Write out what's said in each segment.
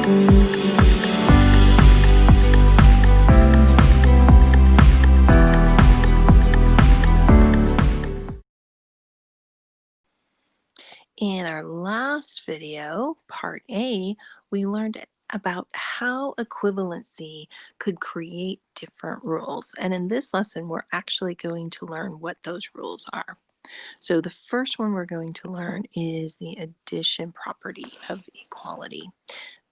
In our last video, part A, we learned about how equivalency could create different rules. And in this lesson, we're actually going to learn what those rules are. So the first one we're going to learn is the addition property of equality.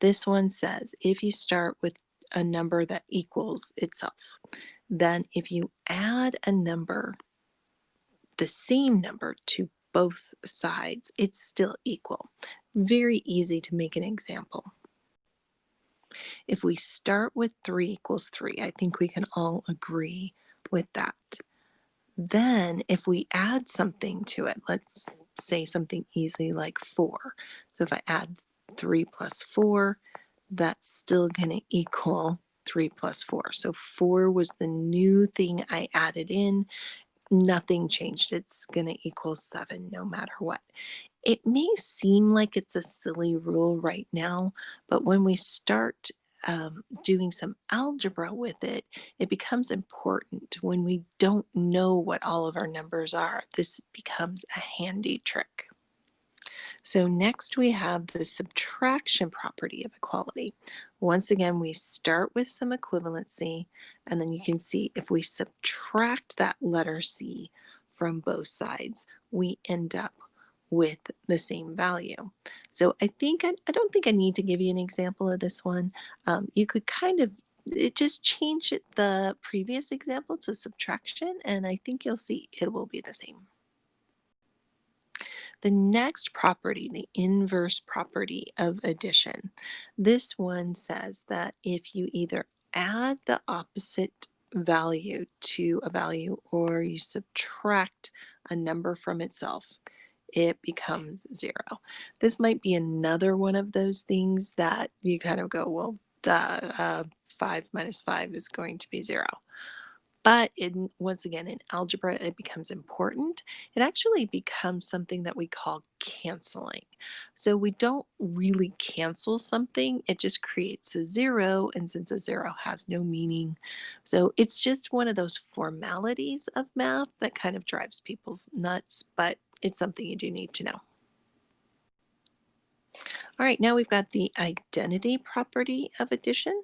This one says if you start with a number that equals itself, then if you add a number, the same number to both sides, it's still equal. Very easy to make an example. If we start with 3 equals 3, I think we can all agree with that. Then if we add something to it, let's say something easy like 4. So if I add 3 plus 4, that's still going to equal 3 plus 4. So 4 was the new thing I added in. Nothing changed. It's going to equal 7 no matter what. It may seem like it's a silly rule right now, but when we start doing some algebra with it, it becomes important. When we don't know what all of our numbers are, this becomes a handy trick. So next we have the subtraction property of equality. Once again, we start with some equivalency, and then you can see if we subtract that letter C from both sides, we end up with the same value. So I don't think I need to give you an example of this one. You could just change the previous example to subtraction, and I think you'll see it will be the same. The next property, the inverse property of addition, this one says that if you either add the opposite value to a value or you subtract a number from itself, it becomes 0. This might be another one of those things that you kind of go, well, duh, 5 minus 5 is going to be 0. But once again, in algebra, it becomes important. It actually becomes something that we call canceling. So we don't really cancel something. It just creates a 0. And since a 0 has no meaning, so it's just one of those formalities of math that kind of drives people's nuts, but it's something you do need to know. All right, now we've got the identity property of addition.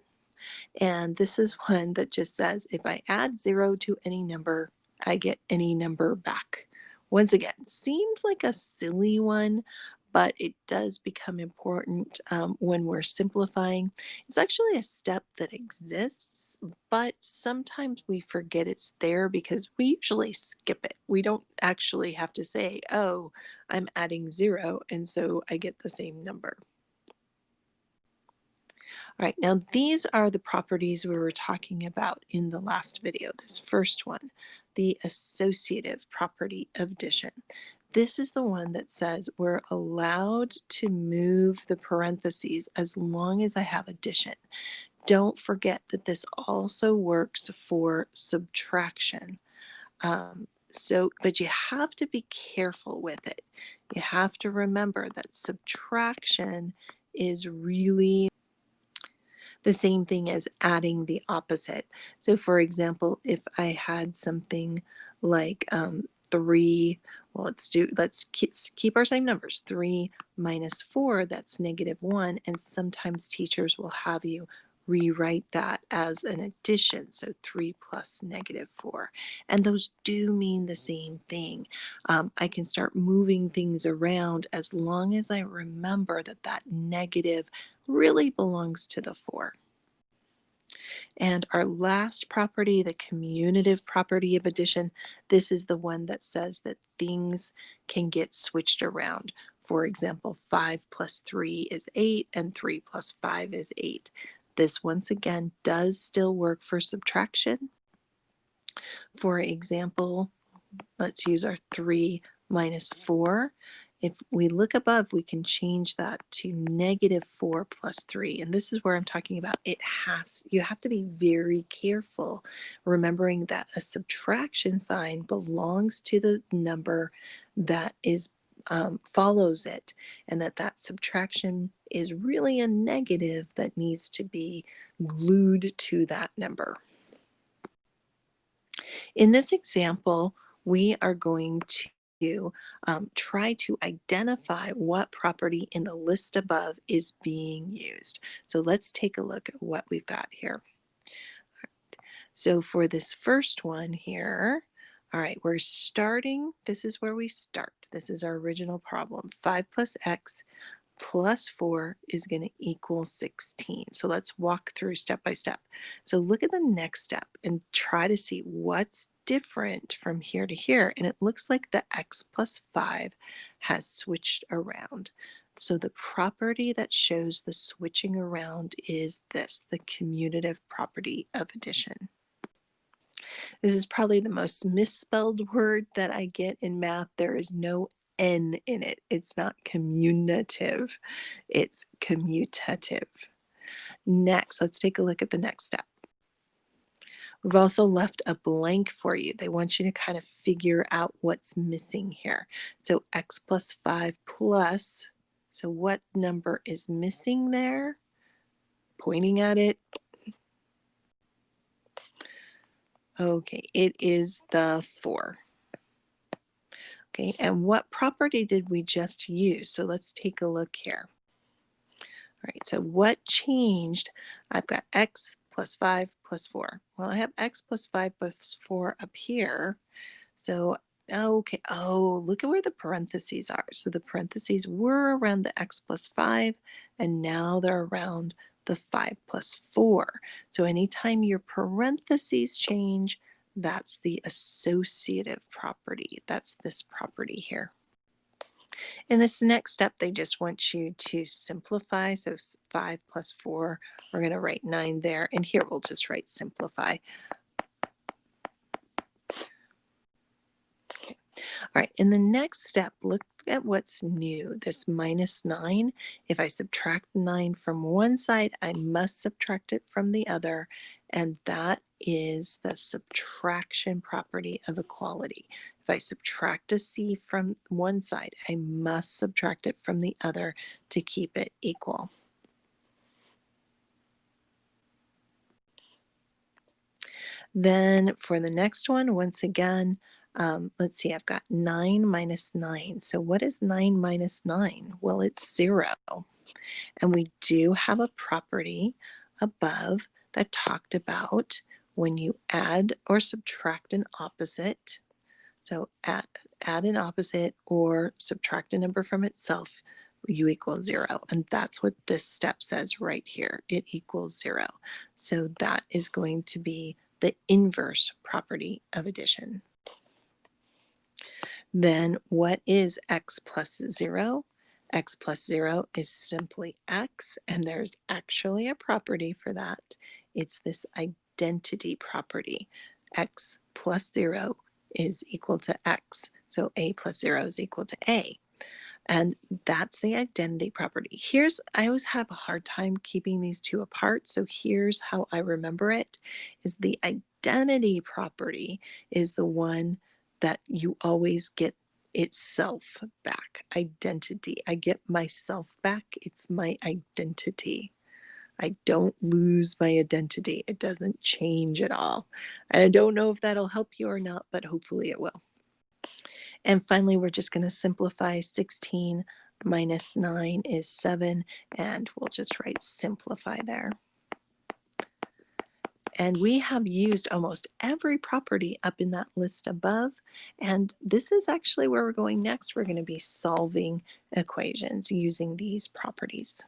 And this is one that just says if I add 0 to any number, I get any number back. Once again, seems like a silly one, but it does become important when we're simplifying. It's actually a step that exists, but sometimes we forget it's there because we usually skip it. We don't actually have to say, oh, I'm adding 0, and so I get the same number. All right, now these are the properties we were talking about in the last video. This first one, the associative property of addition. This is the one that says we're allowed to move the parentheses as long as I have addition. Don't forget that this also works for subtraction. But you have to be careful with it. You have to remember that subtraction is really the same thing as adding the opposite. So for example, if I had something like 3, well, let's keep our same numbers. 3 minus 4, that's -1, and sometimes teachers will have you rewrite that as an addition, so 3 plus -4. And those do mean the same thing. I can start moving things around as long as I remember that that negative really belongs to the 4. And our last property, the commutative property of addition, this is the one that says that things can get switched around. For example, 5 plus 3 is 8 and 3 plus 5 is 8. This once again does still work for subtraction. For example, let's use our 3 minus 4. If we look above, we can change that to -4 plus 3. And this is where I'm talking about you have to be very careful, remembering that a subtraction sign belongs to the number that is follows it, and that subtraction is really a negative that needs to be glued to that number. In this example, we are going to try to identify what property in the list above is being used. So let's take a look at what we've got here. So for this first one here, all right, we're starting, this is where we start. This is our original problem. 5 plus x plus 4 is going to equal 16. So let's walk through step by step. So look at the next step and try to see what's different from here to here. And it looks like the x plus 5 has switched around. So the property that shows the switching around is this, the commutative property of addition. This is probably the most misspelled word that I get in math. There is no N in it. It's not commutative, it's commutative. Next, let's take a look at the next step. We've also left a blank for you. They want you to kind of figure out what's missing here. So x plus 5 plus, so what number is missing there? Pointing at it. Okay, it is the 4. Okay, and what property did we just use? So let's take a look here. All right, so what changed? I've got x plus 5 plus 4. Well, I have x plus 5 plus 4 up here. So, okay, oh, look at where the parentheses are. So the parentheses were around the x plus 5, and now they're around the 5 plus 4. So anytime your parentheses change, that's the associative property. That's this property here. In this next step, they just want you to simplify. So 5 plus 4, we're going to write 9 there. And here we'll just write simplify. Okay. All right, in the next step, look at what's new, this minus 9. If I subtract 9 from one side, I must subtract it from the other, and that is the subtraction property of equality. If I subtract a c from one side, I must subtract it from the other to keep it equal. Then for the next one, once again, let's see, I've got 9 minus 9. So what is 9 minus 9? Well, it's 0. And we do have a property above that talked about when you add or subtract an opposite. So add an opposite or subtract a number from itself, you equal 0. And that's what this step says right here. It equals 0. So that is going to be the inverse property of addition. Then what is x plus 0? X plus 0 is simply x, and there's actually a property for that. It's this identity property. X plus 0 is equal to x, so a plus 0 is equal to a. And that's the identity property. I always have a hard time keeping these two apart, so here's how I remember it, is the identity property is the one that you always get itself back. Identity. I get myself back. It's my identity. I don't lose my identity. It doesn't change at all. I don't know if that'll help you or not, but hopefully it will. And finally, we're just going to simplify. 16 minus 9 is 7, and we'll just write simplify there. And we have used almost every property up in that list above. And this is actually where we're going next. We're going to be solving equations using these properties.